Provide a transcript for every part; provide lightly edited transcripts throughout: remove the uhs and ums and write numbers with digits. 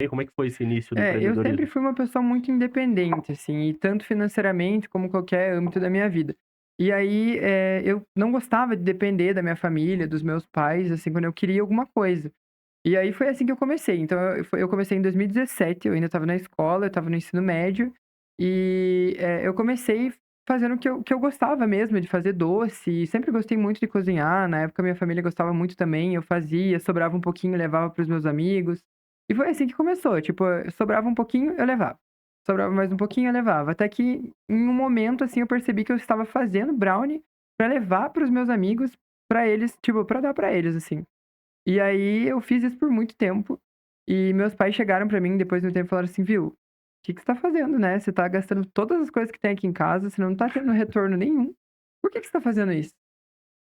E como é que foi esse início do Eu sempre empreendedorismo? fui uma pessoa muito independente, assim, e tanto financeiramente como qualquer âmbito da minha vida. E aí, eu não gostava de depender da minha família, dos meus pais, assim, quando eu queria alguma coisa. E aí foi assim que eu comecei. Então eu comecei em 2017, eu ainda estava na escola, eu estava no ensino médio, e, eu comecei fazendo o que eu gostava mesmo, de fazer doce, e sempre gostei muito de cozinhar. Na época minha família gostava muito também, eu fazia, sobrava um pouquinho, levava para os meus amigos. E foi assim que começou, tipo, sobrava um pouquinho, eu levava. Sobrava mais um pouquinho, eu levava. Até que em um momento, assim, eu percebi que eu estava fazendo brownie pra levar para os meus amigos, pra eles, tipo, pra dar pra eles, assim. E aí eu fiz isso por muito tempo, e meus pais chegaram pra mim depois de um tempo e falaram assim: "Viu, o que que você tá fazendo, né, você tá gastando todas as coisas que tem aqui em casa, você não tá tendo retorno nenhum, por que que você tá fazendo isso?".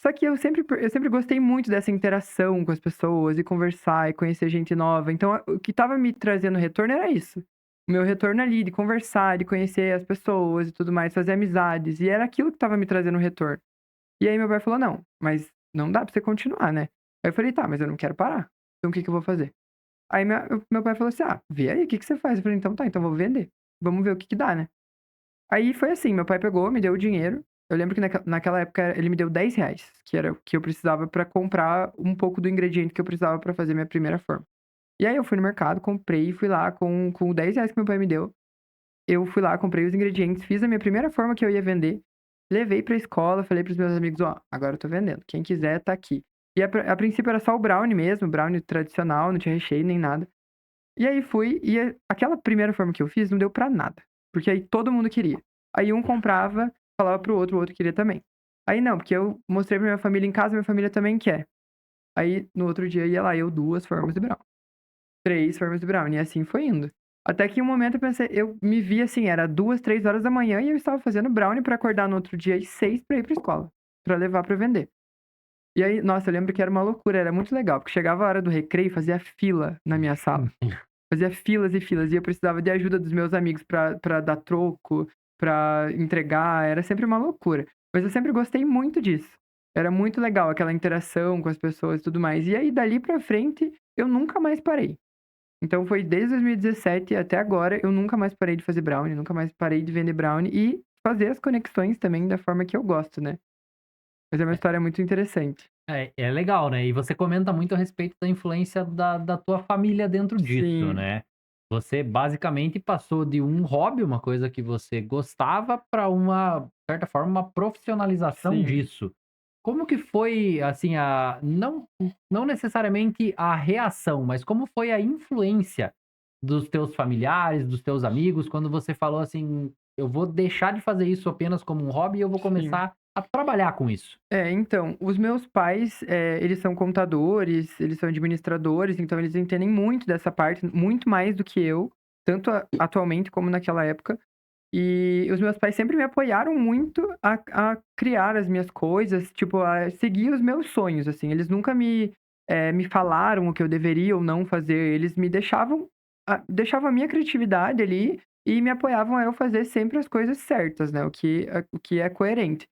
Só que eu sempre gostei muito dessa interação com as pessoas, e conversar, e conhecer gente nova, então o que estava me trazendo retorno era isso. O meu retorno ali de conversar, de conhecer as pessoas e tudo mais, fazer amizades, e era aquilo que estava me trazendo retorno. E aí meu pai falou: "Não, mas não dá pra você continuar, né". Aí eu falei: "Tá, mas eu não quero parar, então o que que eu vou fazer?". Aí meu pai falou assim: "Ah, vê aí o que que você faz". Eu falei: "Então tá, então eu vou vender, vamos ver o que que dá, né". Aí foi assim, meu pai pegou, me deu o dinheiro. Eu lembro que naquela época ele me deu R$ 10, que era o que eu precisava pra comprar um pouco do ingrediente que eu precisava pra fazer minha primeira forma. E aí eu fui no mercado, comprei e fui lá com o R$ 10 que meu pai me deu. Eu fui lá, comprei os ingredientes, fiz a minha primeira forma que eu ia vender, levei pra escola, falei para os meus amigos: "Ó, agora eu tô vendendo, quem quiser tá aqui". E a princípio era só o brownie mesmo, brownie tradicional, não tinha recheio nem nada. E aí fui e aquela primeira forma que eu fiz não deu pra nada, porque aí todo mundo queria. Aí um comprava, falava para o outro queria também. Aí não, porque eu mostrei pra minha família em casa, minha família também quer. Aí no outro dia ia lá eu 2 formas de brownie, 3 formas de brownie, e assim foi indo. Até que em um momento eu me vi assim, era 2, 3 horas da manhã e eu estava fazendo brownie pra acordar no outro dia às 6 pra ir pra escola, pra levar pra vender. E aí, nossa, eu lembro que era uma loucura, era muito legal, porque chegava a hora do recreio, fazia fila na minha sala. Fazia filas e filas, e eu precisava de ajuda dos meus amigos pra dar troco, pra entregar, era sempre uma loucura. Mas eu sempre gostei muito disso. Era muito legal aquela interação com as pessoas e tudo mais. E aí dali pra frente, eu nunca mais parei. Então foi desde 2017 até agora, eu nunca mais parei de fazer brownie, nunca mais parei de vender brownie e fazer as conexões também da forma que eu gosto, né. Mas é uma história muito interessante. É legal, né, e você comenta muito a respeito da influência da tua família dentro disso, Sim, né. Você basicamente passou de um hobby, uma coisa que você gostava, para uma, de certa forma, uma profissionalização sim. disso. Como que foi, assim, a não necessariamente a reação, mas como foi a influência dos teus familiares, dos teus amigos, quando você falou assim: "Eu vou deixar de fazer isso apenas como um hobby e eu vou Sim. começar a trabalhar com isso"? Então, os meus pais, eles são contadores, eles são administradores, então eles entendem muito dessa parte, muito mais do que eu, tanto atualmente como naquela época. E os meus pais sempre me apoiaram muito a criar as minhas coisas, tipo, a seguir os meus sonhos, assim. Eles nunca me falaram o que eu deveria ou não fazer, eles me deixavam a minha criatividade ali e me apoiavam a eu fazer sempre as coisas certas, né, o que é coerente.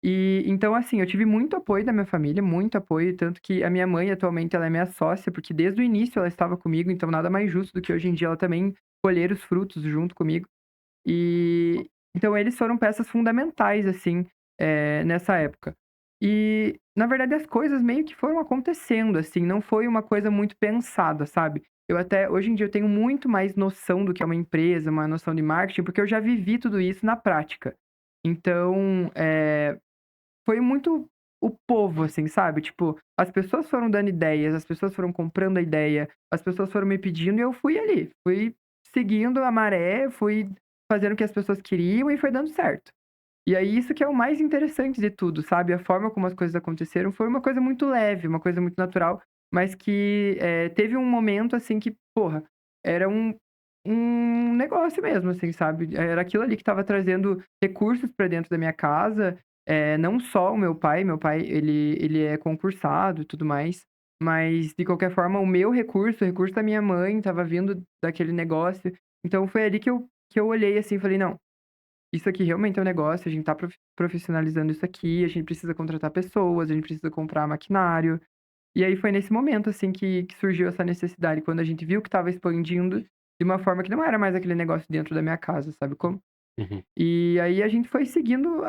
E então, assim, eu tive muito apoio da minha família, muito apoio, tanto que a minha mãe atualmente ela é minha sócia, porque desde o início ela estava comigo, então nada mais justo do que hoje em dia ela também colher os frutos junto comigo. E então eles foram peças fundamentais, assim, nessa época. E, na verdade, as coisas meio que foram acontecendo, assim, não foi uma coisa muito pensada, sabe. Eu até hoje em dia eu tenho muito mais noção do que é uma empresa, uma noção de marketing, porque eu já vivi tudo isso na prática. Então, foi muito o povo, assim, sabe, tipo, as pessoas foram dando ideias, as pessoas foram comprando a ideia, as pessoas foram me pedindo e eu fui ali, fui seguindo a maré, fui fazendo o que as pessoas queriam e foi dando certo. E aí isso que é o mais interessante de tudo, sabe, a forma como as coisas aconteceram foi uma coisa muito leve, uma coisa muito natural, mas que, teve um momento, assim, que, porra, era um negócio mesmo, assim, sabe, era aquilo ali que estava trazendo recursos pra dentro da minha casa, não só o meu pai ele é concursado e tudo mais, mas de qualquer forma o recurso da minha mãe estava vindo daquele negócio, então foi ali que eu olhei assim e falei: "Não, isso aqui realmente é um negócio, a gente tá profissionalizando isso aqui, a gente precisa contratar pessoas, a gente precisa comprar maquinário". E aí foi nesse momento, assim, que surgiu essa necessidade, quando a gente viu que estava expandindo de uma forma que não era mais aquele negócio dentro da minha casa, sabe como? Uhum. E aí a gente foi seguindo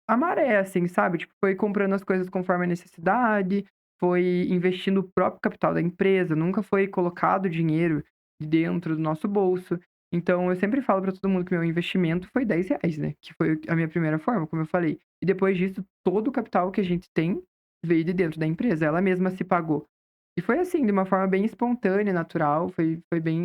a maré, assim, sabe? Tipo, foi comprando as coisas conforme a necessidade, foi investindo o próprio capital da empresa, nunca foi colocado dinheiro de dentro do nosso bolso. Então eu sempre falo pra todo mundo que meu investimento foi R$ 10, né? Que foi a minha primeira forma, como eu falei. E depois disso, todo o capital que a gente tem veio de dentro da empresa, ela mesma se pagou. E foi assim, de uma forma bem espontânea, natural, foi bem